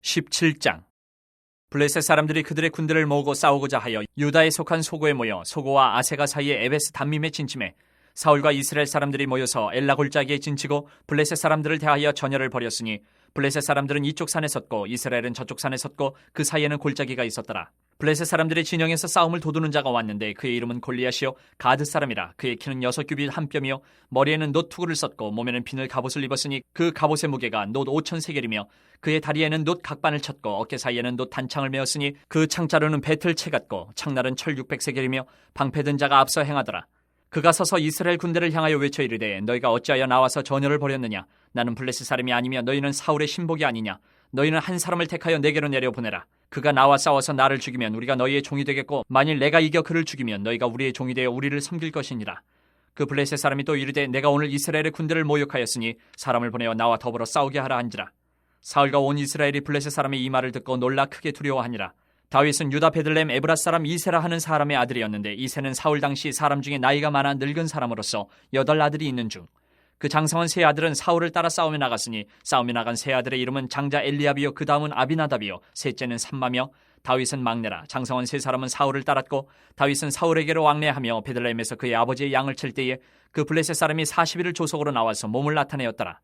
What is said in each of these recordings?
17장. 블레셋 사람들이 그들의 군대를 모으고 싸우고자 하여 유다에 속한 소고에 모여 소고와 아세가 사이에 에베스 담밈에 진침해 사울과 이스라엘 사람들이 모여서 엘라 골짜기에 진치고 블레셋 사람들을 대하여 전열을 벌였으니 블레셋 사람들은 이쪽 산에 섰고 이스라엘은 저쪽 산에 섰고 그 사이에는 골짜기가 있었더라. 블레셋 사람들의 진영에서 싸움을 도두는 자가 왔는데 그의 이름은 골리앗이요 가드 사람이라. 그의 키는 6규빗 한 뼘이요 머리에는 놋 투구를 썼고 몸에는 비늘 갑옷을 입었으니 그 갑옷의 무게가 놋 5,000세겔이며 그의 다리에는 놋 각반을 쳤고 어깨 사이에는 놋 단창을 메었으니 그 창자루는 배틀채 같고 창날은 철 600세겔이며 방패든 자가 앞서 행하더라. 그가 서서 이스라엘 군대를 향하여 외쳐 이르되 너희가 어찌하여 나와서 전열을 벌였느냐. 나는 블레셋 사람이 아니며 너희는 사울의 신복이 아니냐. 너희는 한 사람을 택하여 내게로 내려보내라. 그가 나와 싸워서 나를 죽이면 우리가 너희의 종이 되겠고 만일 내가 이겨 그를 죽이면 너희가 우리의 종이 되어 우리를 섬길 것이니라. 그 블레셋 사람이 또 이르되 내가 오늘 이스라엘의 군대를 모욕하였으니 사람을 보내어 나와 더불어 싸우게 하라 한지라. 사울과 온 이스라엘이 블레셋 사람의 이 말을 듣고 놀라 크게 두려워하니라. 다윗은 유다 베들레헴 에브랏 사람 이세라 하는 사람의 아들이었는데 이세는 사울 당시 사람 중에 나이가 많아 늙은 사람으로서 8 아들이 있는 중 그 장성한 세 아들은 사울을 따라 싸움에 나갔으니 싸움에 나간 세 아들의 이름은 장자 엘리압이요 그 다음은 아비나답이요 셋째는 삼마며 다윗은 막내라. 장성한 세 사람은 사울을 따랐고 다윗은 사울에게로 왕래하며 베들레헴에서 그의 아버지의 양을 칠 때에 그 블레셋 사람이 40일을 조속으로 나와서 몸을 나타내었더라.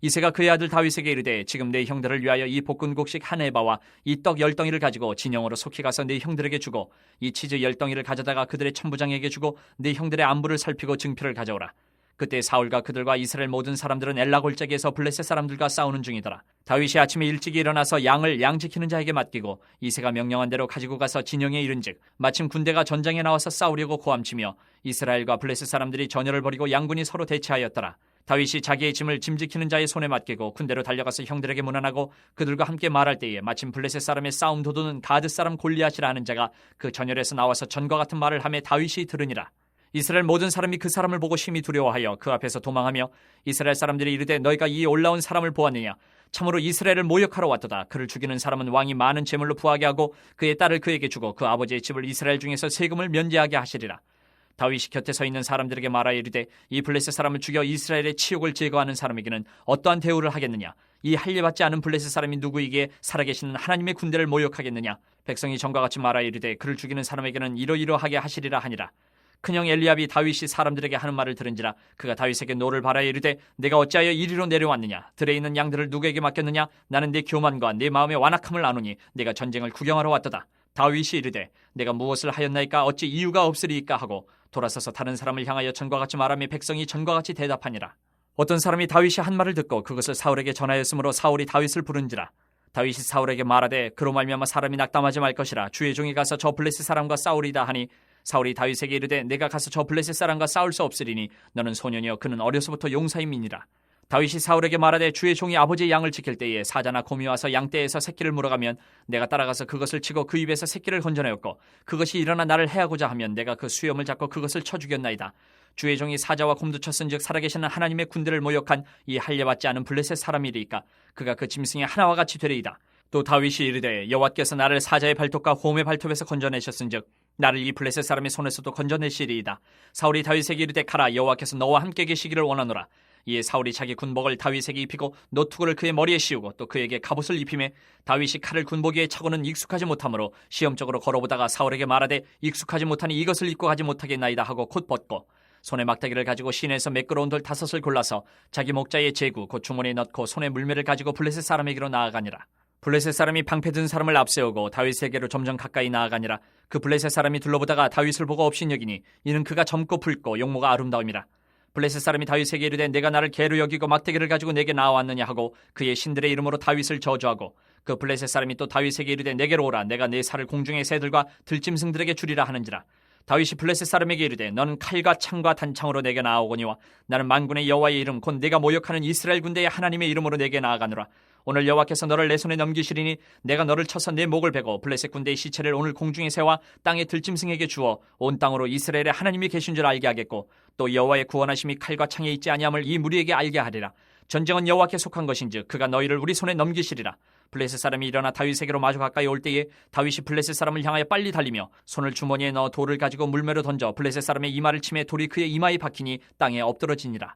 이새가 그의 아들 다윗에게 이르되 지금 내 형들을 위하여 이 볶은곡식 한 에바와 이 떡 10덩이를 가지고 진영으로 속히 가서 내 형들에게 주고 이 치즈 10덩이를 가져다가 그들의 천부장에게 주고 내 형들의 안부를 살피고 증표를 가져오라. 그때 사울과 그들과 이스라엘 모든 사람들은 엘라 골짜기에서 블레셋 사람들과 싸우는 중이더라. 다윗이 아침에 일찍 일어나서 양을 양 지키는 자에게 맡기고 이새가 명령한 대로 가지고 가서 진영에 이른즉 마침 군대가 전장에 나와서 싸우려고 고함치며 이스라엘과 블레셋 사람들이 전열을 벌이고 양군이 서로 대치하였더라. 다윗이 자기의 짐을 짐 지키는 자의 손에 맡기고 군대로 달려가서 형들에게 문안하고 그들과 함께 말할 때에 마침 블레셋 사람의 싸움 도두는 가드 사람 골리앗이라 하는 자가 그 전열에서 나와서 전과 같은 말을 하며 다윗이 들으니라. 이스라엘 모든 사람이 그 사람을 보고 심히 두려워하여 그 앞에서 도망하며 이스라엘 사람들이 이르되 너희가 이 올라온 사람을 보았느냐. 참으로 이스라엘을 모욕하러 왔도다. 그를 죽이는 사람은 왕이 많은 재물로 부하게 하고 그의 딸을 그에게 주고 그 아버지의 집을 이스라엘 중에서 세금을 면제하게 하시리라. 다윗이 곁에 서 있는 사람들에게 말하여 이르되 이 블레셋 사람을 죽여 이스라엘의 치욕을 제거하는 사람에게는 어떠한 대우를 하겠느냐. 이 할례받지 않은 블레셋 사람이 누구에게 살아계시는 하나님의 군대를 모욕하겠느냐. 백성이 전과 같이 말하여 이르되 그를 죽이는 사람에게는 이러이러하게 하시리라 하니라. 큰형 엘리압이 다윗이 사람들에게 하는 말을 들은지라 그가 다윗에게 노를 바라여 이르되 내가 어찌하여 이리로 내려왔느냐. 들에 있는 양들을 누구에게 맡겼느냐. 나는 내 교만과 내 마음의 완악함을 아노니 내가 전쟁을 구경하러 왔도다. 다윗이 이르되 내가 무엇을 하였나이까. 어찌 이유가 없으리이까 하고 돌아서서 다른 사람을 향하여 전과 같이 말하며 백성이 전과 같이 대답하니라. 어떤 사람이 다윗이 한 말을 듣고 그것을 사울에게 전하였으므로 사울이 다윗을 부른지라. 다윗이 사울에게 말하되 그로 말미암아 사람이 낙담하지 말 것이라. 주의 종이 가서 저 블레셋 사람과 싸우리다 하니 사울이 다윗에게 이르되 내가 가서 저 블레셋 사람과 싸울 수 없으리니 너는 소년이여 그는 어려서부터 용사임이니라. 다윗이 사울에게 말하되 주의 종이 아버지의 양을 지킬 때에 사자나 곰이 와서 양떼에서 새끼를 물어가면 내가 따라가서 그것을 치고 그 입에서 새끼를 건져내었고 그것이 일어나 나를 해하고자 하면 내가 그 수염을 잡고 그것을 쳐 죽였나이다. 주의 종이 사자와 곰도 쳤은즉 살아계시는 하나님의 군대를 모욕한 이 할례받지 않은 블레셋 사람이리이까. 그가 그 짐승의 하나와 같이 되리이다. 또 다윗이 이르되 여호와께서 나를 사자의 발톱과 곰의 발톱에서 건져내셨은즉 나를 이 블레셋 사람의 손에서도 건져내시리이다. 사울이 다윗에게 이르되 가라. 여호와께서 너와 함께 계시기를 원하노라. 이에 사울이 자기 군복을 다윗에게 입히고 노투구를 그의 머리에 씌우고 또 그에게 갑옷을 입히매 다윗이 칼을 군복위에 차고는 익숙하지 못하므로 시험적으로 걸어보다가 사울에게 말하되 익숙하지 못하니 이것을 입고 가지 못하겠나이다 하고 곧 벗고 손에 막대기를 가지고 시내에서 매끄러운 돌 5을 골라서 자기 목자의 제구 곧 주머니에 넣고 손에 물매를 가지고 블레셋 사람에게로 나아가니라. 블레셋 사람이 방패 든 사람을 앞세우고 다윗에게로 점점 가까이 나아가니라. 그 블레셋 사람이 둘러보다가 다윗을 보고 업신여기니 이는 그가 젊고 붉고 용모가 아름다움이라. 블레셋 사람이 다윗에게 이르되 내가 나를 개로 여기고 막대기를 가지고 내게 나와왔느냐 하고 그의 신들의 이름으로 다윗을 저주하고 그 블레셋 사람이 또 다윗에게 이르되 내게로 오라. 내가 내 살을 공중의 새들과 들짐승들에게 주리라 하는지라. 다윗이 블레셋 사람에게 이르되 너는 칼과 창과 단창으로 내게 나아오거니와 나는 만군의 여호와의 이름 곧 내가 모욕하는 이스라엘 군대의 하나님의 이름으로 내게 나아가노라. 오늘 여호와께서 너를 내 손에 넘기시리니 내가 너를 쳐서 내 목을 베고 블레셋 군대의 시체를 오늘 공중의 새와 땅의 들짐승에게 주어 온 땅으로 이스라엘의 하나님이 계신 줄 알게 하겠고 또 여호와의 구원하심이 칼과 창에 있지 아니함을 이 무리에게 알게 하리라. 전쟁은 여호와께 속한 것인즉 그가 너희를 우리 손에 넘기시리라. 블레셋 사람이 일어나 다윗에게로 마주 가까이 올 때에 다윗이 블레셋 사람을 향하여 빨리 달리며 손을 주머니에 넣어 돌을 가지고 물매로 던져 블레셋 사람의 이마를 치매 돌이 그의 이마에 박히니 땅에 엎드러지니라.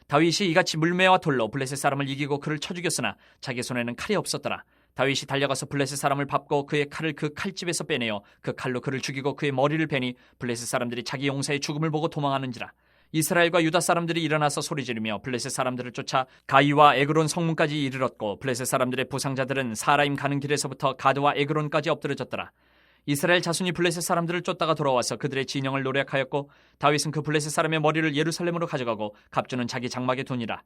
다윗이 이같이 물매와 돌로 블레셋 사람을 이기고 그를 쳐 죽였으나 자기 손에는 칼이 없었더라. 다윗이 달려가서 블레셋 사람을 밟고 그의 칼을 그 칼집에서 빼내어 그 칼로 그를 죽이고 그의 머리를 베니 블레셋 사람들이 자기 용사의 죽음을 보고 도망하는지라. 이스라엘과 유다 사람들이 일어나서 소리지르며 블레셋 사람들을 쫓아 가이와 에그론 성문까지 이르렀고 블레셋 사람들의 부상자들은 사라임 가는 길에서부터 가드와 에그론까지 엎드러졌더라. 이스라엘 자손이 블레셋 사람들을 쫓다가 돌아와서 그들의 진영을 노략하였고 다윗은 그 블레셋 사람의 머리를 예루살렘으로 가져가고 갑주는 자기 장막에 두니라.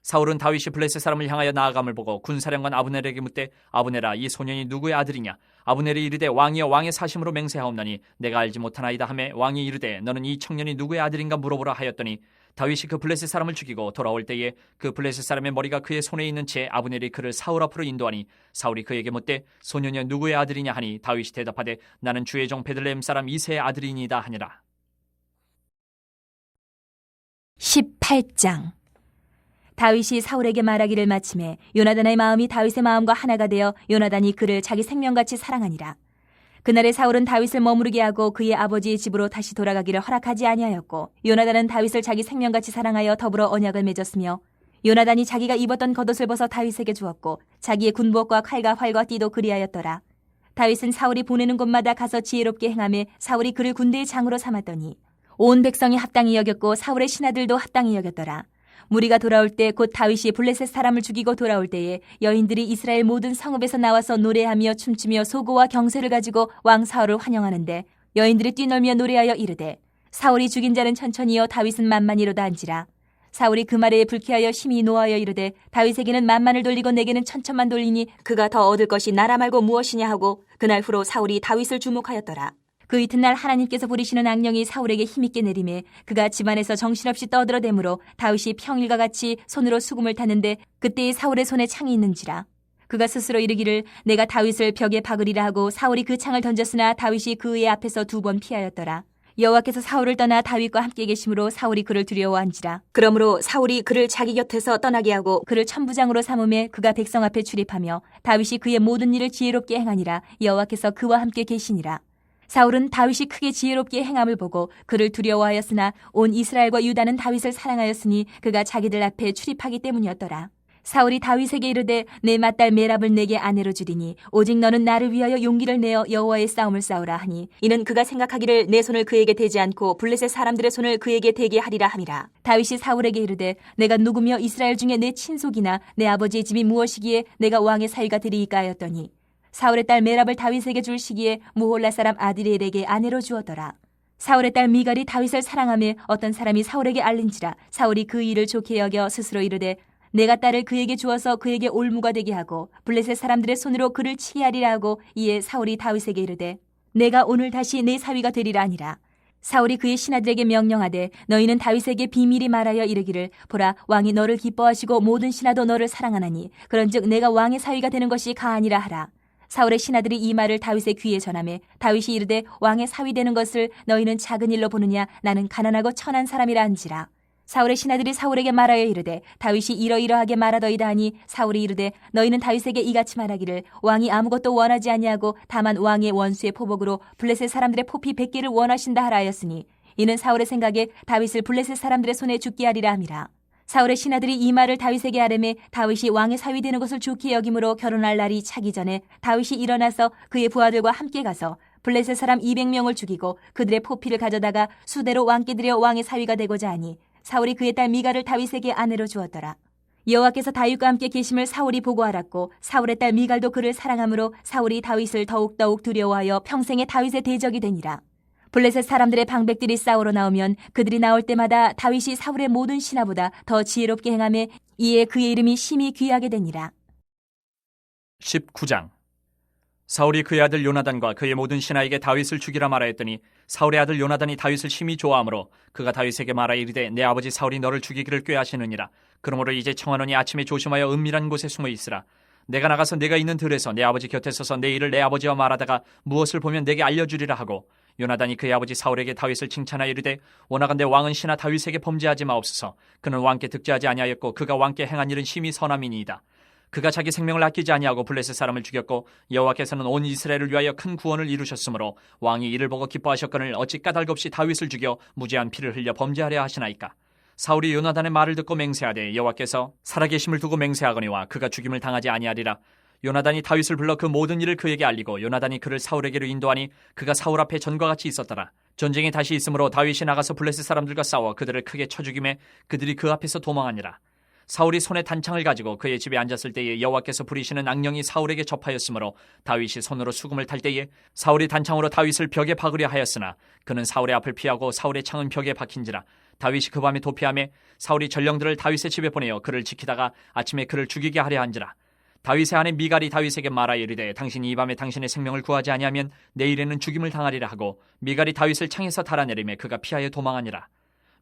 사울은 다윗이 블레셋 사람을 향하여 나아감을 보고 군사령관 아브넬에게 묻되 아브넬아 이 소년이 누구의 아들이냐? 아브넬이 이르되 왕이여 왕의 사심으로 맹세하옵나니 내가 알지 못하나이다 하매 왕이 이르되 너는 이 청년이 누구의 아들인가 물어보라 하였더니 다윗이 그 블레셋 사람을 죽이고 돌아올 때에 그 블레셋 사람의 머리가 그의 손에 있는 채 아브넬이 그를 사울 앞으로 인도하니 사울이 그에게 묻되 소년이 누구의 아들이냐 하니 다윗이 대답하되 나는 주의 종 베들레헴 사람 이새의 아들이니이다 하니라. 18장. 다윗이 사울에게 말하기를 마침에 요나단의 마음이 다윗의 마음과 하나가 되어 요나단이 그를 자기 생명같이 사랑하니라. 그날에 사울은 다윗을 머무르게 하고 그의 아버지의 집으로 다시 돌아가기를 허락하지 아니하였고 요나단은 다윗을 자기 생명같이 사랑하여 더불어 언약을 맺었으며 요나단이 자기가 입었던 겉옷을 벗어 다윗에게 주었고 자기의 군복과 칼과 활과 띠도 그리하였더라. 다윗은 사울이 보내는 곳마다 가서 지혜롭게 행하며 사울이 그를 군대의 장으로 삼았더니 온 백성이 합당히 여겼고 사울의 신하들도 합당히 여겼더라. 무리가 돌아올 때 곧 다윗이 블레셋 사람을 죽이고 돌아올 때에 여인들이 이스라엘 모든 성읍에서 나와서 노래하며 춤추며 소고와 경쇠를 가지고 왕 사울을 환영하는데 여인들이 뛰놀며 노래하여 이르되 사울이 죽인 자는 천천히요 다윗은 만만이로다 한지라. 사울이 그 말에 불쾌하여 심히 노하여 이르되 다윗에게는 만만을 돌리고 내게는 천천만 돌리니 그가 더 얻을 것이 나라 말고 무엇이냐 하고 그날 후로 사울이 다윗을 주목하였더라. 그 이튿날 하나님께서 부리시는 악령이 사울에게 힘있게 내림에 그가 집안에서 정신없이 떠들어대므로 다윗이 평일과 같이 손으로 수금을 탔는데 그때에 사울의 손에 창이 있는지라. 그가 스스로 이르기를 내가 다윗을 벽에 박으리라 하고 사울이 그 창을 던졌으나 다윗이 그의 앞에서 2번 피하였더라. 여호와께서 사울을 떠나 다윗과 함께 계심으로 사울이 그를 두려워한지라. 그러므로 사울이 그를 자기 곁에서 떠나게 하고 그를 천부장으로 삼음에 그가 백성 앞에 출입하며 다윗이 그의 모든 일을 지혜롭게 행하니라. 여호와께서 그와 함께 계시니라. 사울은 다윗이 크게 지혜롭게 행함을 보고 그를 두려워하였으나 온 이스라엘과 유다는 다윗을 사랑하였으니 그가 자기들 앞에 출입하기 때문이었더라. 사울이 다윗에게 이르되 내 맏딸 메랍을 내게 아내로 주리니 오직 너는 나를 위하여 용기를 내어 여호와의 싸움을 싸우라 하니 이는 그가 생각하기를 내 손을 그에게 대지 않고 블레셋 사람들의 손을 그에게 대게 하리라 함이라. 다윗이 사울에게 이르되 내가 누구며 이스라엘 중에 내 친속이나 내 아버지의 집이 무엇이기에 내가 왕의 사위가 되리이까 하였더니 사울의 딸 메랍을 다윗에게 줄 시기에 무홀라 사람 아드리엘에게 아내로 주었더라. 사울의 딸 미갈이 다윗을 사랑하며 어떤 사람이 사울에게 알린지라. 사울이 그 일을 좋게 여겨 스스로 이르되 내가 딸을 그에게 주어서 그에게 올무가 되게 하고 블레셋 사람들의 손으로 그를 치게 하리라 하고 이에 사울이 다윗에게 이르되 내가 오늘 다시 내 사위가 되리라 하니라. 사울이 그의 신하들에게 명령하되 너희는 다윗에게 비밀히 말하여 이르기를 보라 왕이 너를 기뻐하시고 모든 신하도 너를 사랑하나니 그런즉 내가 왕의 사위가 되는 것이 가하니라 하라. 사울의 신하들이 이 말을 다윗의 귀에 전하매 다윗이 이르되 왕의 사위 되는 것을 너희는 작은 일로 보느냐 나는 가난하고 천한 사람이라 한지라. 사울의 신하들이 사울에게 말하여 이르되 다윗이 이러이러하게 말하더이다 하니 사울이 이르되 너희는 다윗에게 이같이 말하기를 왕이 아무것도 원하지 아니하고 다만 왕의 원수의 포복으로 블레셋 사람들의 포피 100개를 원하신다 하라 하였으니 이는 사울의 생각에 다윗을 블레셋 사람들의 손에 죽게 하리라 함이라. 사울의 신하들이 이 말을 다윗에게 하려매 다윗이 왕의 사위 되는 것을 좋게 여김으로 결혼할 날이 차기 전에 다윗이 일어나서 그의 부하들과 함께 가서 블레셋 사람 200명을 죽이고 그들의 포피를 가져다가 수대로 왕께 드려 왕의 사위가 되고자 하니 사울이 그의 딸 미갈을 다윗에게 아내로 주었더라. 여호와께서 다윗과 함께 계심을 사울이 보고 알았고 사울의 딸 미갈도 그를 사랑하므로 사울이 다윗을 더욱더욱 두려워하여 평생에 다윗의 대적이 되니라. 블레셋 사람들의 방백들이 싸우러 나오면 그들이 나올 때마다 다윗이 사울의 모든 신하보다 더 지혜롭게 행하며 이에 그의 이름이 심히 귀하게 되니라. 19장. 사울이 그의 아들 요나단과 그의 모든 신하에게 다윗을 죽이라 말하였더니 사울의 아들 요나단이 다윗을 심히 좋아하므로 그가 다윗에게 말하여 이르되 내 아버지 사울이 너를 죽이기를 꾀하시느니라. 그러므로 이제 청하노니 아침에 조심하여 은밀한 곳에 숨어 있으라. 내가 나가서 내가 있는 들에서 내 아버지 곁에 서서 내 일을 내 아버지와 말하다가 무엇을 보면 내게 알려주리라 하고 요나단이 그의 아버지 사울에게 다윗을 칭찬하여 이르되 원하건대 왕은 신하 다윗에게 범죄하지 마옵소서. 그는 왕께 득죄하지 아니하였고 그가 왕께 행한 일은 심히 선함이니이다. 그가 자기 생명을 아끼지 아니하고 블레셋 사람을 죽였고 여호와께서는 온 이스라엘을 위하여 큰 구원을 이루셨으므로 왕이 이를 보고 기뻐하셨거늘 어찌 까닭없이 다윗을 죽여 무죄한 피를 흘려 범죄하려 하시나이까. 사울이 요나단의 말을 듣고 맹세하되 여호와께서 살아계심을 두고 맹세하거니와 그가 죽임을 당하지 아니하리라. 요나단이 다윗을 불러 그 모든 일을 그에게 알리고 요나단이 그를 사울에게로 인도하니 그가 사울 앞에 전과 같이 있었더라. 전쟁이 다시 있으므로 다윗이 나가서 블레셋 사람들과 싸워 그들을 크게 쳐 죽이매 그들이 그 앞에서 도망하니라. 사울이 손에 단창을 가지고 그의 집에 앉았을 때에 여호와께서 부리시는 악령이 사울에게 접하였으므로 다윗이 손으로 수금을 탈 때에 사울이 단창으로 다윗을 벽에 박으려 하였으나 그는 사울의 앞을 피하고 사울의 창은 벽에 박힌지라. 다윗이 그 밤에 도피하매 사울이 전령들을 다윗의 집에 보내어 그를 지키다가 아침에 그를 죽이게 하려 한지라. 다윗의 아내 미갈이 다윗에게 말하여 이르되 당신이 이 밤에 당신의 생명을 구하지 아니하면 내일에는 죽임을 당하리라 하고 미갈이 다윗을 창에서 달아내리매 그가 피하여 도망하니라.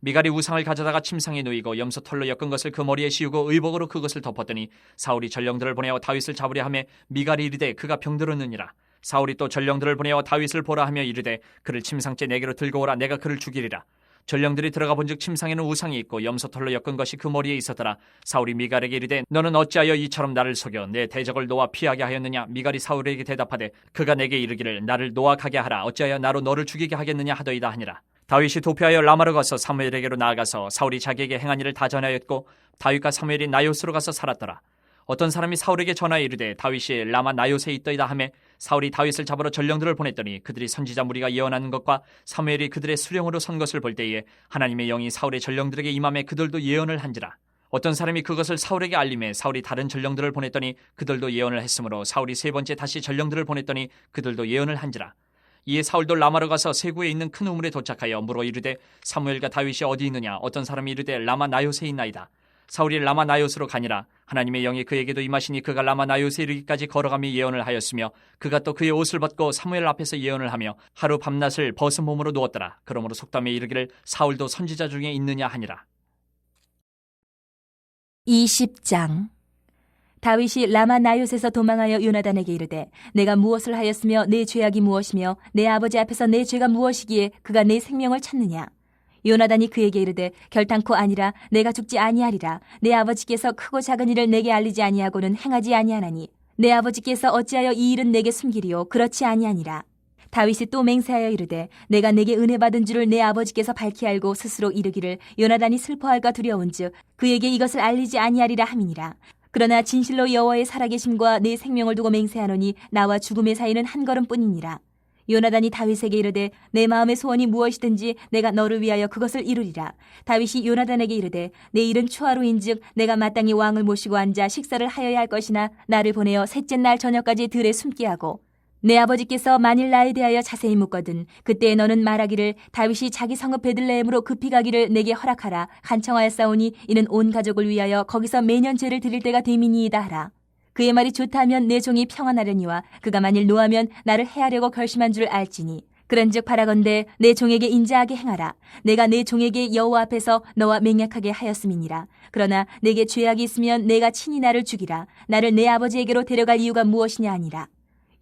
미갈이 우상을 가져다가 침상에 누이고 염소 털로 엮은 것을 그 머리에 씌우고 의복으로 그것을 덮었더니 사울이 전령들을 보내어 다윗을 잡으려 하매 미갈이 이르되 그가 병들었느니라. 사울이 또 전령들을 보내어 다윗을 보라 하며 이르되 그를 침상째 내게로 들고 오라. 내가 그를 죽이리라. 전령들이 들어가 본즉 침상에는 우상이 있고 염소털로 엮은 것이 그 머리에 있었더라. 사울이 미갈에게 이르되 너는 어찌하여 이처럼 나를 속여 내 대적을 놓아 피하게 하였느냐. 미갈이 사울에게 대답하되 그가 내게 이르기를 나를 놓아 가게 하라. 어찌하여 나로 너를 죽이게 하겠느냐 하더이다 하니라. 다윗이 도피하여 라마로 가서 사무엘에게로 나아가서 사울이 자기에게 행한 일을 다 전하였고 다윗과 사무엘이 나요스로 가서 살았더라. 어떤 사람이 사울에게 전하여 이르되 다윗이 라마 나요스에 있더이다 하매 사울이 다윗을 잡으러 전령들을 보냈더니 그들이 선지자 무리가 예언하는 것과 사무엘이 그들의 수령으로 선 것을 볼 때에 하나님의 영이 사울의 전령들에게 임함에 그들도 예언을 한지라. 어떤 사람이 그것을 사울에게 알림해 사울이 다른 전령들을 보냈더니 그들도 예언을 했으므로 사울이 세 번째 다시 전령들을 보냈더니 그들도 예언을 한지라. 이에 사울도 라마로 가서 세구에 있는 큰 우물에 도착하여 물어 이르되 사무엘과 다윗이 어디 있느냐. 어떤 사람이 이르되 라마 나요스에 있나이다. 사울이 라마 나요스로 가니라. 하나님의 영이 그에게도 임하시니 그가 라마 나요스에 이르기까지 걸어가며 예언을 하였으며 그가 또 그의 옷을 벗고 사무엘 앞에서 예언을 하며 하루 밤낮을 벗은 몸으로 누웠더라. 그러므로 속담에 이르기를 사울도 선지자 중에 있느냐 하니라. 20장. 다윗이 라마 나요스에서 도망하여 요나단에게 이르되 내가 무엇을 하였으며 내 죄악이 무엇이며 내 아버지 앞에서 내 죄가 무엇이기에 그가 내 생명을 찾느냐. 요나단이 그에게 이르되 결단코 아니라 내가 죽지 아니하리라. 내 아버지께서 크고 작은 일을 내게 알리지 아니하고는 행하지 아니하나니 내 아버지께서 어찌하여 이 일은 내게 숨기리요. 그렇지 아니하니라. 다윗이 또 맹세하여 이르되 내가 내게 은혜 받은 줄을 내 아버지께서 밝히 알고 스스로 이르기를 요나단이 슬퍼할까 두려운즉 그에게 이것을 알리지 아니하리라 함이니라. 그러나 진실로 여호와의 살아계심과 내 생명을 두고 맹세하노니 나와 죽음의 사이는 한 걸음뿐이니라. 요나단이 다윗에게 이르되 내 마음의 소원이 무엇이든지 내가 너를 위하여 그것을 이루리라. 다윗이 요나단에게 이르되 내 일은 추하루인즉 내가 마땅히 왕을 모시고 앉아 식사를 하여야 할 것이나 나를 보내어 셋째 날 저녁까지 들에 숨게 하고 내 아버지께서 만일 나에 대하여 자세히 묻거든 그때 너는 말하기를 다윗이 자기 성읍 베들레헴으로 급히 가기를 내게 허락하라. 간청하였사오니 이는 온 가족을 위하여 거기서 매년 제를 드릴 때가 됨이니이다 하라. 그의 말이 좋다 하면 내 종이 평안하려니와 그가 만일 노하면 나를 해하려고 결심한 줄 알지니 그런즉 바라건대 내 종에게 인자하게 행하라. 내가 내 종에게 여호와 앞에서 너와 맹약하게 하였음이니라. 그러나 내게 죄악이 있으면 내가 친히 나를 죽이라. 나를 내 아버지에게로 데려갈 이유가 무엇이냐 하니라.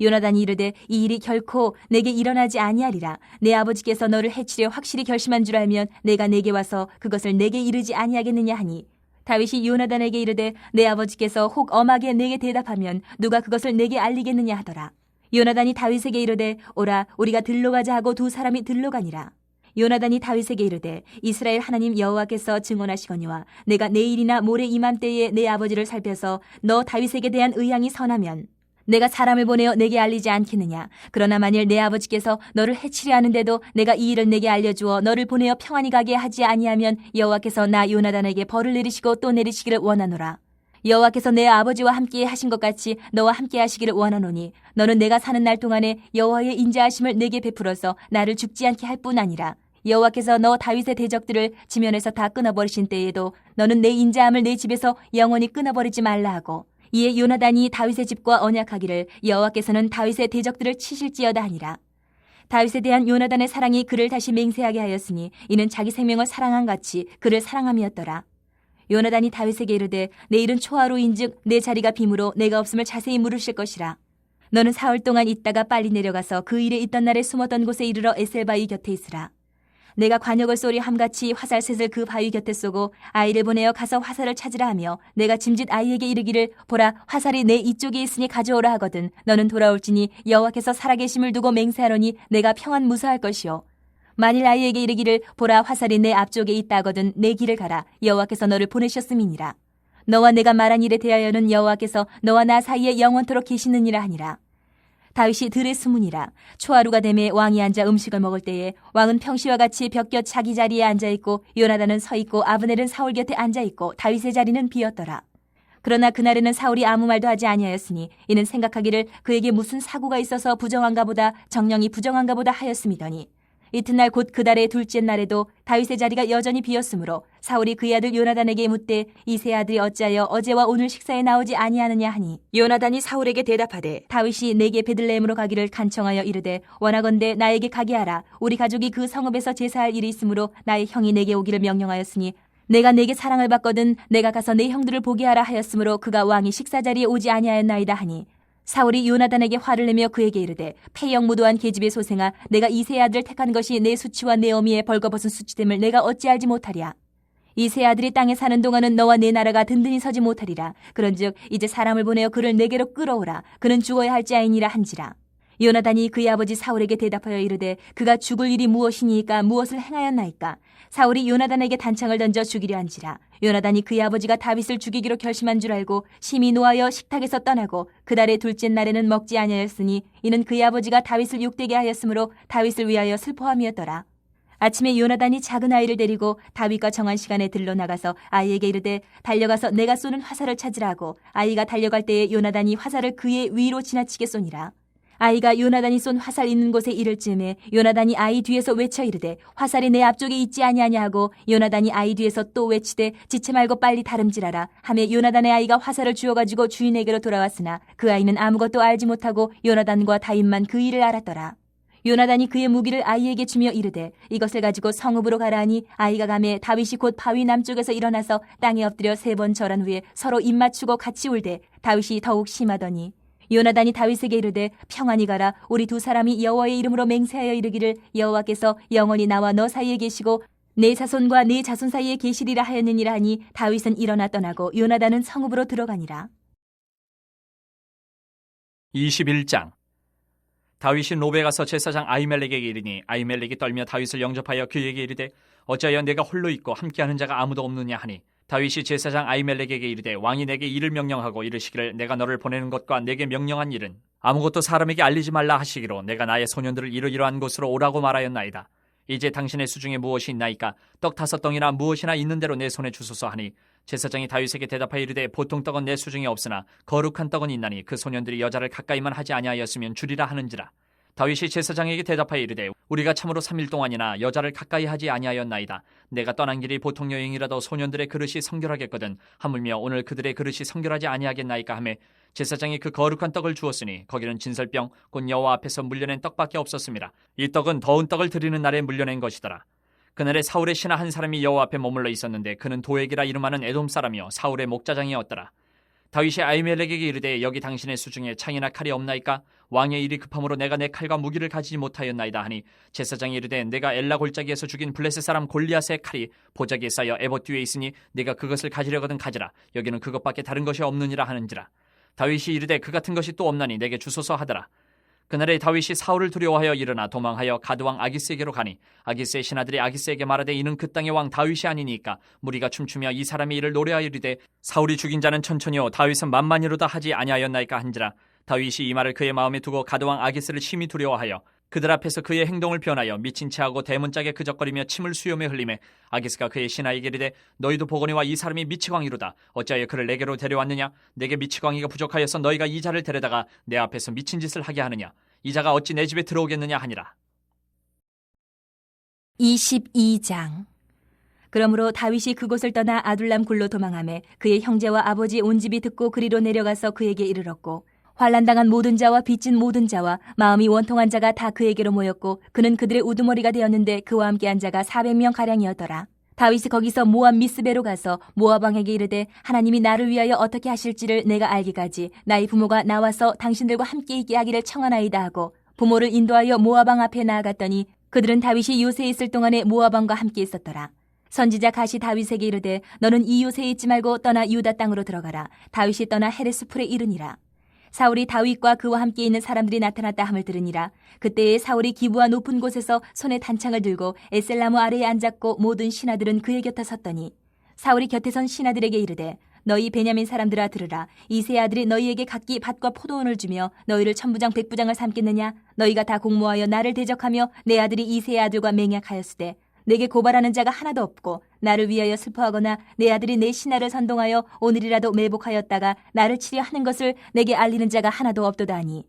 요나단이 이르되 이 일이 결코 내게 일어나지 아니하리라. 내 아버지께서 너를 해치려 확실히 결심한 줄 알면 내가 내게 와서 그것을 내게 이르지 아니하겠느냐 하니 다윗이 요나단에게 이르되 내 아버지께서 혹 엄하게 내게 대답하면 누가 그것을 내게 알리겠느냐 하더라. 요나단이 다윗에게 이르되 오라 우리가 들로 가자 하고 두 사람이 들로 가니라. 요나단이 다윗에게 이르되 이스라엘 하나님 여호와께서 증언하시거니와 내가 내일이나 모레 이맘때에 내 아버지를 살펴서 너 다윗에게 대한 의향이 선하면 내가 사람을 보내어 내게 알리지 않겠느냐. 그러나 만일 내 아버지께서 너를 해치려 하는데도 내가 이 일을 내게 알려주어 너를 보내어 평안히 가게 하지 아니하면 여호와께서 나 요나단에게 벌을 내리시고 또 내리시기를 원하노라. 여호와께서 내 아버지와 함께 하신 것 같이 너와 함께 하시기를 원하노니 너는 내가 사는 날 동안에 여호와의 인자하심을 내게 베풀어서 나를 죽지 않게 할 뿐 아니라 여호와께서 너 다윗의 대적들을 지면에서 다 끊어버리신 때에도 너는 내 인자함을 내 집에서 영원히 끊어버리지 말라 하고 이에 요나단이 다윗의 집과 언약하기를 여호와께서는 다윗의 대적들을 치실지어다 하니라. 다윗에 대한 요나단의 사랑이 그를 다시 맹세하게 하였으니 이는 자기 생명을 사랑한 같이 그를 사랑함이었더라. 요나단이 다윗에게 이르되 내일은 초하루인즉 내 자리가 빔으로 내가 없음을 자세히 물으실 것이라. 너는 사흘 동안 있다가 빨리 내려가서 그 일에 있던 날에 숨었던 곳에 이르러 에셀바위 곁에 있으라. 내가 관역을 쏘리 함같이 화살셋을 그 바위 곁에 쏘고 아이를 보내어 가서 화살을 찾으라 하며 내가 짐짓 아이에게 이르기를 보라 화살이 내 이쪽에 있으니 가져오라 하거든 너는 돌아올지니 여호와께서 살아계심을 두고 맹세하노니 내가 평안 무사할 것이요 만일 아이에게 이르기를 보라 화살이 내 앞쪽에 있다 하거든 내 길을 가라 여호와께서 너를 보내셨음이니라. 너와 내가 말한 일에 대하여는 여호와께서 너와 나 사이에 영원토록 계시느니라 하니라. 다윗이 들에 숨으니라. 초하루가 되매 왕이 앉아 음식을 먹을 때에 왕은 평시와 같이 벽곁 자기 자리에 앉아있고 요나단은 서있고 아브넬은 사울 곁에 앉아있고 다윗의 자리는 비었더라. 그러나 그날에는 사울이 아무 말도 하지 아니하였으니 이는 생각하기를 그에게 무슨 사고가 있어서 부정한가 보다 정령이 부정한가 보다 하였음이더니 이튿날 곧 그달의 둘째 날에도 다윗의 자리가 여전히 비었으므로 사울이 그의 아들 요나단에게 묻되 이세 아들이 어찌하여 어제와 오늘 식사에 나오지 아니하느냐 하니 요나단이 사울에게 대답하되 다윗이 내게 베들레헴으로 가기를 간청하여 이르되 원하건대 나에게 가게 하라. 우리 가족이 그 성읍에서 제사할 일이 있으므로 나의 형이 내게 오기를 명령하였으니 내가 내게 사랑을 받거든 내가 가서 내 형들을 보게 하라 하였으므로 그가 왕이 식사 자리에 오지 아니하였나이다 하니 사울이 요나단에게 화를 내며 그에게 이르되 패영무도한 계집의 소생아 내가 이세 아들을 택한 것이 내 수치와 내 어미의 벌거벗은 수치됨을 내가 어찌 알지 못하랴. 이세 아들이 땅에 사는 동안은 너와 내 나라가 든든히 서지 못하리라. 그런즉 이제 사람을 보내어 그를 내게로 끌어오라. 그는 죽어야 할지아이니라 한지라. 요나단이 그의 아버지 사울에게 대답하여 이르되 그가 죽을 일이 무엇이니까 무엇을 행하였나이까. 사울이 요나단에게 단창을 던져 죽이려 한지라. 요나단이 그의 아버지가 다윗을 죽이기로 결심한 줄 알고 심히 노하여 식탁에서 떠나고 그달의 둘째 날에는 먹지 아니하였으니 이는 그의 아버지가 다윗을 욕되게 하였으므로 다윗을 위하여 슬퍼함이었더라. 아침에 요나단이 작은 아이를 데리고 다윗과 정한 시간에 들러 나가서 아이에게 이르되 달려가서 내가 쏘는 화살을 찾으라 하고 아이가 달려갈 때에 요나단이 화살을 그의 위로 지나치게 쏘니라. 아이가 요나단이 쏜 화살 있는 곳에 이를 즈음에 요나단이 아이 뒤에서 외쳐 이르되 화살이 내 앞쪽에 있지 아니하냐 하고 요나단이 아이 뒤에서 또 외치되 지체 말고 빨리 다름질하라 하며 요나단의 아이가 화살을 주워가지고 주인에게로 돌아왔으나 그 아이는 아무것도 알지 못하고 요나단과 다윗만 그 일을 알았더라. 요나단이 그의 무기를 아이에게 주며 이르되 이것을 가지고 성읍으로 가라 하니 아이가 가매 다윗이 곧 바위 남쪽에서 일어나서 땅에 엎드려 3번 절한 후에 서로 입맞추고 같이 울되 다윗이 더욱 심하더니 요나단이 다윗에게 이르되 평안히 가라. 우리 두 사람이 여호와의 이름으로 맹세하여 이르기를 여호와께서 영원히 나와 너 사이에 계시고 내 자손과 네 자손 사이에 계시리라 하였느니라 하니 다윗은 일어나 떠나고 요나단은 성읍으로 들어가니라. 21장. 다윗이 노베 가서 제사장 아히멜렉에게 이르니 아히멜렉이 떨며 다윗을 영접하여 그에게 이르되 어찌하여 내가 홀로 있고 함께하는 자가 아무도 없느냐 하니 다윗이 제사장 아히멜렉에게 이르되 왕이 내게 일을 명령하고 이르시기를 내가 너를 보내는 것과 내게 명령한 일은 아무것도 사람에게 알리지 말라 하시기로 내가 나의 소년들을 이러이러한 곳으로 오라고 말하였나이다. 이제 당신의 수중에 무엇이 있나이까? 떡 5덩이나 무엇이나 있는 대로 내 손에 주소서 하니 제사장이 다윗에게 대답하여 이르되 보통 떡은 내 수중에 없으나 거룩한 떡은 있나니 그 소년들이 여자를 가까이만 하지 아니하였으면 주리라 하는지라. 다윗이 제사장에게 대답하여 이르되 우리가 참으로 3일 동안이나 여자를 가까이 하지 아니하였나이다. 내가 떠난 길이 보통 여행이라도 소년들의 그릇이 성결하겠거든 하물며 오늘 그들의 그릇이 성결하지 아니하겠나이까 하매 제사장이 그 거룩한 떡을 주었으니 거기는 진설병 곧 여호와 앞에서 물려낸 떡밖에 없었습니다. 이 떡은 더운 떡을 드리는 날에 물려낸 것이더라. 그날에 사울의 신하 한 사람이 여호와 앞에 머물러 있었는데 그는 도액이라 이름하는 에돔 사람이요 사울의 목자장이었더라. 다윗이 아히멜렉에게 이르되 여기 당신의 수중에 창이나 칼이 없나이까? 왕의 일이 급함으로 내가 내 칼과 무기를 가지지 못하였나이다 하니 제사장이 이르되 내가 엘라 골짜기에서 죽인 블레셋 사람 골리앗의 칼이 보자기에 쌓여 에봇 뒤에 있으니 네가 그것을 가지려거든 가지라. 여기는 그것밖에 다른 것이 없느니라 하는지라. 다윗이 이르되 그 같은 것이 또 없나니 내게 주소서 하더라. 그날에 다윗이 사울을 두려워하여 일어나 도망하여 가드왕 아기스에게로 가니 아기스의 신하들이 아기스에게 말하되 이는 그 땅의 왕 다윗이 아니니까 무리가 춤추며 이 사람이 이를 노래하여 이르되 사울이 죽인 자는 천천히요 다윗은 만만히로다 하지 아니하였나이까 한지라. 다윗이 이 말을 그의 마음에 두고 가드왕 아기스를 심히 두려워하여 그들 앞에서 그의 행동을 변하여 미친 체하고 대문짝에 그적거리며 침을 수염에 흘리매 아기스가 그의 신하에게 이르되 너희도 보거니와 이 사람이 미치광이로다. 어찌하여 그를 내게로 데려왔느냐? 내게 미치광이가 부족하여서 너희가 이 자를 데려다가 내 앞에서 미친 짓을 하게 하느냐? 이 자가 어찌 내 집에 들어오겠느냐 하니라. 22장. 그러므로 다윗이 그곳을 떠나 아둘람 굴로 도망하매 그의 형제와 아버지 온 집이 듣고 그리로 내려가서 그에게 이르렀고 환난당한 모든 자와 빚진 모든 자와 마음이 원통한 자가 다 그에게로 모였고 그는 그들의 우두머리가 되었는데 그와 함께한 자가 400명가량이었더라. 다윗이 거기서 모압 미스베로 가서 모압 왕에게 이르되 하나님이 나를 위하여 어떻게 하실지를 내가 알기까지 나의 부모가 나와서 당신들과 함께 있게 하기를 청하나이다 하고 부모를 인도하여 모압 왕 앞에 나아갔더니 그들은 다윗이 요새에 있을 동안에 모압 왕과 함께 있었더라. 선지자 갓이 다윗에게 이르되 너는 이 요새에 있지 말고 떠나 유다 땅으로 들어가라. 다윗이 떠나 헤레스 풀에 이르니라. 사울이 다윗과 그와 함께 있는 사람들이 나타났다 함을 들으니라. 그때에 사울이 기부와 높은 곳에서 손에 단창을 들고 에셀나무 아래에 앉았고 모든 신하들은 그의 곁에 섰더니 사울이 곁에 선 신하들에게 이르되 너희 베냐민 사람들아 들으라. 이세 아들이 너희에게 각기 밭과 포도원을 주며 너희를 천부장 백부장을 삼겠느냐? 너희가 다 공모하여 나를 대적하며 내 아들이 이세 아들과 맹약하였으되 내게 고발하는 자가 하나도 없고 나를 위하여 슬퍼하거나 내 아들이 내 신하를 선동하여 오늘이라도 매복하였다가 나를 치려 하는 것을 내게 알리는 자가 하나도 없도다 하니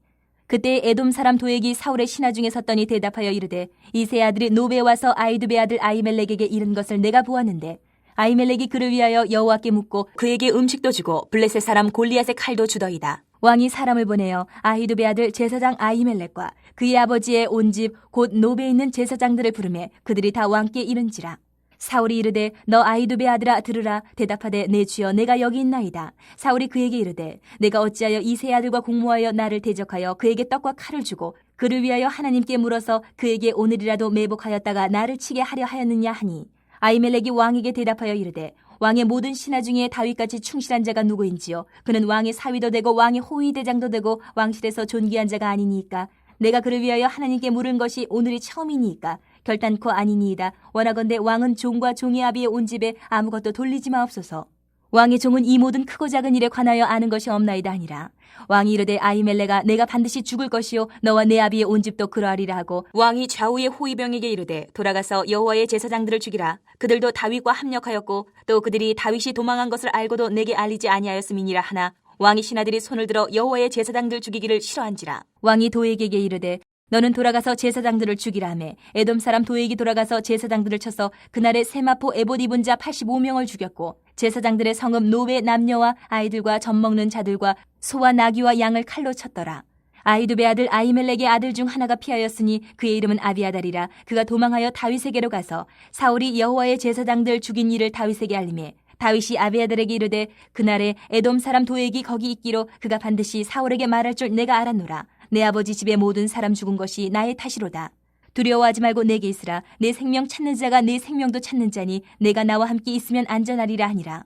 그때 에돔 사람 도액이 사울의 신하 중에 섰더니 대답하여 이르되 이세 아들이 노베에 와서 아이두베 아들 아히멜렉에게 이른 것을 내가 보았는데 아히멜렉이 그를 위하여 여호와께 묻고 그에게 음식도 주고 블레셋 사람 골리앗의 칼도 주더이다. 왕이 사람을 보내어 아히두베 아들 제사장 아히멜렉과 그의 아버지의 온 집 곧 노베에 있는 제사장들을 부르매 그들이 다 왕께 이른지라. 사울이 이르되 너 아히두베 아들아 들으라. 대답하되 내 주여 내가 여기 있나이다. 사울이 그에게 이르되 내가 어찌하여 이세 아들과 공모하여 나를 대적하여 그에게 떡과 칼을 주고 그를 위하여 하나님께 물어서 그에게 오늘이라도 매복하였다가 나를 치게 하려 하였느냐 하니 아히멜렉이 왕에게 대답하여 이르되 왕의 모든 신하 중에 다윗같이 충실한 자가 누구인지요? 그는 왕의 사위도 되고 왕의 호위 대장도 되고 왕실에서 존귀한 자가 아니니까 내가 그를 위하여 하나님께 물은 것이 오늘이 처음이니까 결단코 아니니이다. 원하건대 왕은 종과 종의 아비의 온 집에 아무것도 돌리지 마옵소서. 왕의 종은 이 모든 크고 작은 일에 관하여 아는 것이 없나이다 하니라. 왕이 이르되 아히멜렉아 내가 반드시 죽을 것이요 너와 내 아비의 온 집도 그러하리라 하고 왕이 좌우의 호위병에게 이르되 돌아가서 여호와의 제사장들을 죽이라. 그들도 다윗과 합력하였고 또 그들이 다윗이 도망한 것을 알고도 내게 알리지 아니하였음이니라 하나 왕의 신하들이 손을 들어 여호와의 제사장들 죽이기를 싫어한지라. 왕이 도액에게 이르되 너는 돌아가서 제사장들을 죽이라 하매 에돔 사람 도액이 돌아가서 제사장들을 쳐서 그날에 세마포 에봇 입은 자 85명을 죽였고 제사장들의 성읍 노베 남녀와 아이들과 젖 먹는 자들과 소와 나귀와 양을 칼로 쳤더라. 아히두베 아들 아히멜렉의 아들 중 하나가 피하였으니 그의 이름은 아비아달이라. 그가 도망하여 다윗에게로 가서 사울이 여호와의 제사장들 죽인 일을 다윗에게 알리매 다윗이 아비아달에게 이르되 그날에 에돔 사람 도액이 거기 있기로 그가 반드시 사울에게 말할 줄 내가 알았노라. 내 아버지 집의 모든 사람 죽은 것이 나의 탓이로다. 두려워하지 말고 내게 있으라. 내 생명 찾는 자가 내 생명도 찾는 자니 내가 나와 함께 있으면 안전하리라 하니라.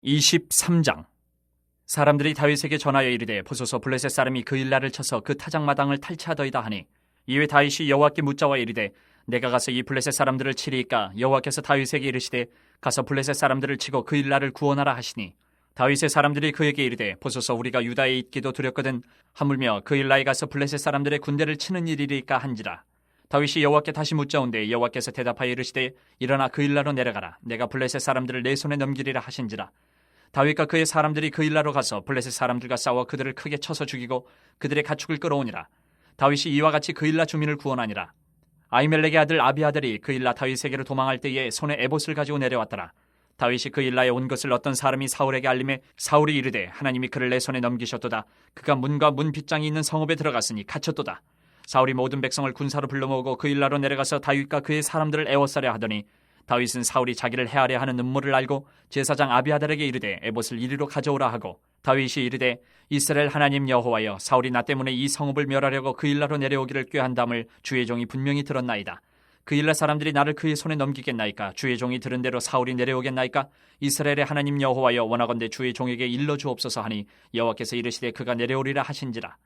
23장. 사람들이 다윗에게 전하여 이르되 보소서 블레셋 사람이 그 일날을 쳐서 그 타작마당을 탈취하더이다 하니 이에 다윗이 여호와께 묻자와 이르되 내가 가서 이 블레셋 사람들을 치리이까 여호와께서 다윗에게 이르시되 가서 블레셋 사람들을 치고 그 일날을 구원하라 하시니 다윗의 사람들이 그에게 이르되 보소서 우리가 유다에 있기도 두렵거든 하물며 그 일라에 가서 블레셋 사람들의 군대를 치는 일이리까 한지라. 다윗이 여호와께 다시 묻자온데 여호와께서 대답하여 이르시되 일어나 그 일라로 내려가라. 내가 블레셋 사람들을 내 손에 넘기리라 하신지라. 다윗과 그의 사람들이 그 일라로 가서 블레셋 사람들과 싸워 그들을 크게 쳐서 죽이고 그들의 가축을 끌어오니라. 다윗이 이와 같이 그 일라 주민을 구원하니라. 아히멜렉의 아들 아비아들이 그 일라 다윗에게로 도망할 때에 손에 에봇을 가지고 내려왔더라. 다윗이 그 일라에 온 것을 어떤 사람이 사울에게 알림해 사울이 이르되 하나님이 그를 내 손에 넘기셨도다. 그가 문과 문 빗장이 있는 성읍에 들어갔으니 갇혔도다. 사울이 모든 백성을 군사로 불러 모으고 그 일라로 내려가서 다윗과 그의 사람들을 애워싸려 하더니 다윗은 사울이 자기를 해하려 하는 음모를 알고 제사장 아비아달에게 이르되 에봇을 이리로 가져오라 하고 다윗이 이르되 이스라엘 하나님 여호와여 사울이 나 때문에 이 성읍을 멸하려고 그 일라로 내려오기를 꾀한담을 주의 종이 분명히 들었나이다. 그 일라 사람들이 나를 그의 손에 넘기겠나이까? 주의 종이 들은 대로 사울이 내려오겠나이까? 이스라엘의 하나님 여호와여 원하건대 주의 종에게 일러 주옵소서 하니 여호와께서 이르시되 그가 내려오리라 하신지라.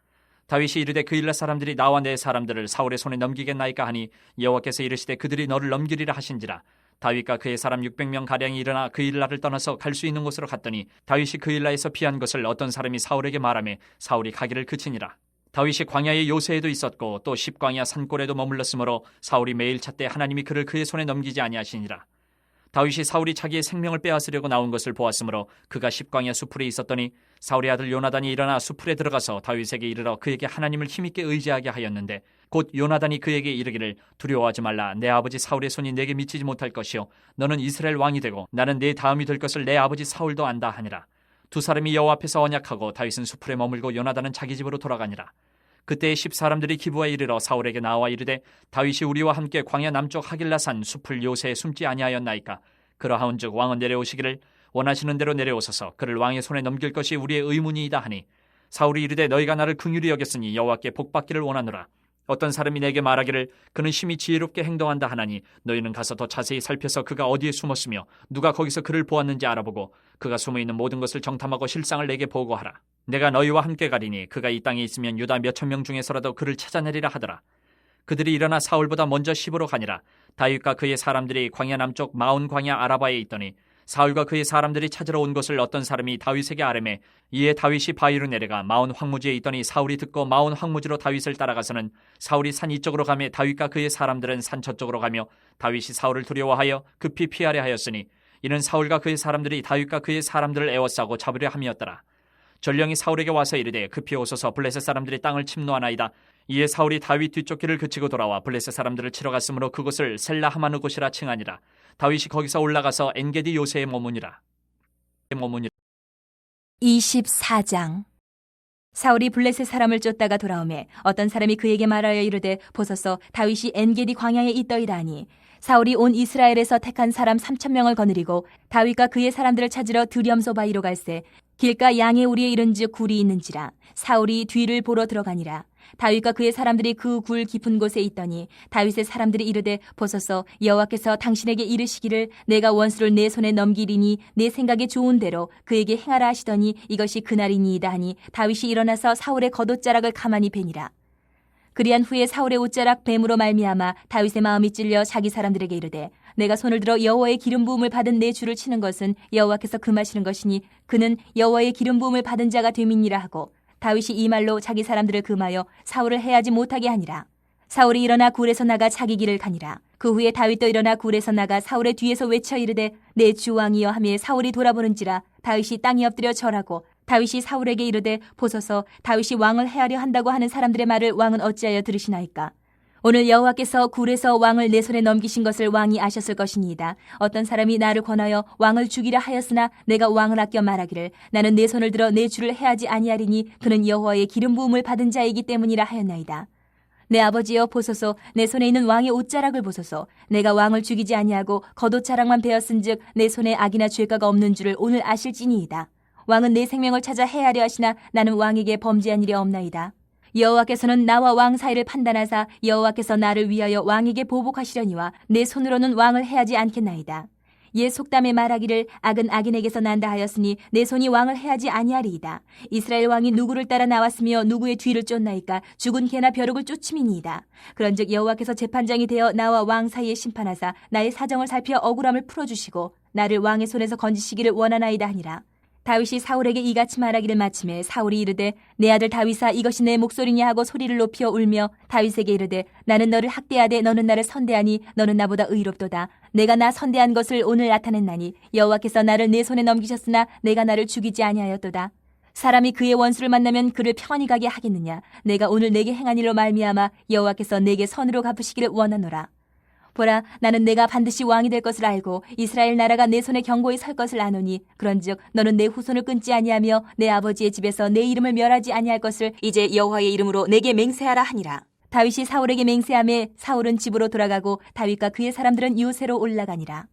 다윗이 이르되 그 일라 사람들이 나와 내 사람들을 사울의 손에 넘기겠나이까 하니 여호와께서 이르시되 그들이 너를 넘기리라 하신지라. 다윗과 그의 사람 600명 가량이 일어나 그 일라를 떠나서 갈 수 있는 곳으로 갔더니 다윗이 그 일라에서 피한 것을 어떤 사람이 사울에게 말하매 사울이 가기를 그치니라. 다윗이 광야의 요새에도 있었고 또 십광야 산골에도 머물렀으므로 사울이 매일 찾되 하나님이 그를 그의 손에 넘기지 아니하시니라. 다윗이 사울이 자기의 생명을 빼앗으려고 나온 것을 보았으므로 그가 십광야 수풀에 있었더니 사울의 아들 요나단이 일어나 수풀에 들어가서 다윗에게 이르러 그에게 하나님을 힘있게 의지하게 하였는데 곧 요나단이 그에게 이르기를 두려워하지 말라. 내 아버지 사울의 손이 내게 미치지 못할 것이요 너는 이스라엘 왕이 되고 나는 내 다음이 될 것을 내 아버지 사울도 안다 하니라. 두 사람이 여호와 앞에서 언약하고 다윗은 수풀에 머물고 요나단은 자기 집으로 돌아가니라. 그때에 10사람들이 기브아에 이르러 사울에게 나와 이르되 다윗이 우리와 함께 광야 남쪽 하길라산 수풀 요새에 숨지 아니하였나이까? 그러하온즉 왕은 내려오시기를 원하시는 대로 내려오소서. 그를 왕의 손에 넘길 것이 우리의 의문이이다 하니 사울이 이르되 너희가 나를 긍휼히 여겼으니 여호와께 복받기를 원하노라. 어떤 사람이 내게 말하기를 그는 심히 지혜롭게 행동한다 하나니 너희는 가서 더 자세히 살펴서 그가 어디에 숨었으며 누가 거기서 그를 보았는지 알아보고 그가 숨어있는 모든 것을 정탐하고 실상을 내게 보고하라. 내가 너희와 함께 가리니 그가 이 땅에 있으면 유다 몇천 명 중에서라도 그를 찾아내리라 하더라. 그들이 일어나 사울보다 먼저 시브로 가니라. 다윗과 그의 사람들이 광야 남쪽 마온 광야 아라바에 있더니 사울과 그의 사람들이 찾으러 온 것을 어떤 사람이 다윗에게 아뢰매 이에 다윗이 바위로 내려가 마온 황무지에 있더니 사울이 듣고 마온 황무지로 다윗을 따라가서는 사울이 산 이쪽으로 가며 다윗과 그의 사람들은 산 저쪽으로 가며 다윗이 사울을 두려워하여 급히 피하려 하였으니 이는 사울과 그의 사람들이 다윗과 그의 사람들을 에워싸고 잡으려 함이었더라. 전령이 사울에게 와서 이르되 급히 오소서 블레셋 사람들이 땅을 침노하나이다. 이에 사울이 다윗 뒤쪽 길을 그치고 돌아와 블레셋 사람들을 치러 갔으므로 그곳을 셀라하마누 곳이라 칭하니라. 다윗이 거기서 올라가서 엔게디 요새에 머무니라. 24장. 사울이 블레셋 사람을 쫓다가 돌아오매 어떤 사람이 그에게 말하여 이르되 보소서 다윗이 엔게디 광야에 있더이다 하니 사울이 온 이스라엘에서 택한 사람 3,000명을 거느리고 다윗과 그의 사람들을 찾으러 드렴소 바위로 갈새 길가 양의 우리에 이른즉 굴이 있는지라. 사울이 뒤를 보러 들어가니라. 다윗과 그의 사람들이 그 굴 깊은 곳에 있더니 다윗의 사람들이 이르되 보소서 여호와께서 당신에게 이르시기를 내가 원수를 내 손에 넘기리니 내 생각에 좋은 대로 그에게 행하라 하시더니 이것이 그날이니이다 하니 다윗이 일어나서 사울의 겉옷자락을 가만히 베니라. 그리한 후에 사울의 옷자락 뱀으로 말미암아 다윗의 마음이 찔려 자기 사람들에게 이르되 내가 손을 들어 여호와의 기름 부음을 받은 내 주를 치는 것은 여호와께서 금하시는 것이니 그는 여호와의 기름 부음을 받은 자가 됨이니라 하고 다윗이 이 말로 자기 사람들을 금하여 사울을 해하지 못하게 하니라. 사울이 일어나 굴에서 나가 자기 길을 가니라. 그 후에 다윗도 일어나 굴에서 나가 사울의 뒤에서 외쳐 이르되 내 주 왕이여 하며 사울이 돌아보는지라. 다윗이 땅에 엎드려 절하고 다윗이 사울에게 이르되 보소서 다윗이 왕을 해하려 한다고 하는 사람들의 말을 왕은 어찌하여 들으시나이까. 오늘 여호와께서 굴에서 왕을 내 손에 넘기신 것을 왕이 아셨을 것이니이다. 어떤 사람이 나를 권하여 왕을 죽이라 하였으나 내가 왕을 아껴 말하기를 나는 내 손을 들어 내 주를 해하지 아니하리니 그는 여호와의 기름 부음을 받은 자이기 때문이라 하였나이다. 내 아버지여 보소서 내 손에 있는 왕의 옷자락을 보소서. 내가 왕을 죽이지 아니하고 겉옷자락만 베었은즉 내 손에 악이나 죄가가 없는 줄을 오늘 아실지니이다. 왕은 내 생명을 찾아 해하려 하시나 나는 왕에게 범죄한 일이 없나이다. 여호와께서는 나와 왕 사이를 판단하사 여호와께서 나를 위하여 왕에게 보복하시려니와 내 손으로는 왕을 해하지 않겠나이다. 옛 속담에 말하기를 악은 악인에게서 난다 하였으니 내 손이 왕을 해하지 아니하리이다. 이스라엘 왕이 누구를 따라 나왔으며 누구의 뒤를 쫓나이까. 죽은 개나 벼룩을 쫓음이니이다. 그런즉 여호와께서 재판장이 되어 나와 왕 사이에 심판하사 나의 사정을 살피어 억울함을 풀어주시고 나를 왕의 손에서 건지시기를 원하나이다 하니라. 다윗이 사울에게 이같이 말하기를 마침에 사울이 이르되 내 아들 다윗아 이것이 내 목소리냐 하고 소리를 높여 울며 다윗에게 이르되 나는 너를 학대하되 너는 나를 선대하니 너는 나보다 의롭도다. 내가 나 선대한 것을 오늘 나타냈나니 여호와께서 나를 내 손에 넘기셨으나 내가 나를 죽이지 아니하였도다. 사람이 그의 원수를 만나면 그를 평안히 가게 하겠느냐. 내가 오늘 내게 행한 일로 말미암아 여호와께서 내게 선으로 갚으시기를 원하노라. 보라 나는 내가 반드시 왕이 될 것을 알고 이스라엘 나라가 내 손에 견고히 설 것을 아노니 그런즉 너는 내 후손을 끊지 아니하며 내 아버지의 집에서 내 이름을 멸하지 아니할 것을 이제 여호와의 이름으로 내게 맹세하라 하니라. 다윗이 사울에게 맹세하매 사울은 집으로 돌아가고 다윗과 그의 사람들은 요새로 올라가니라.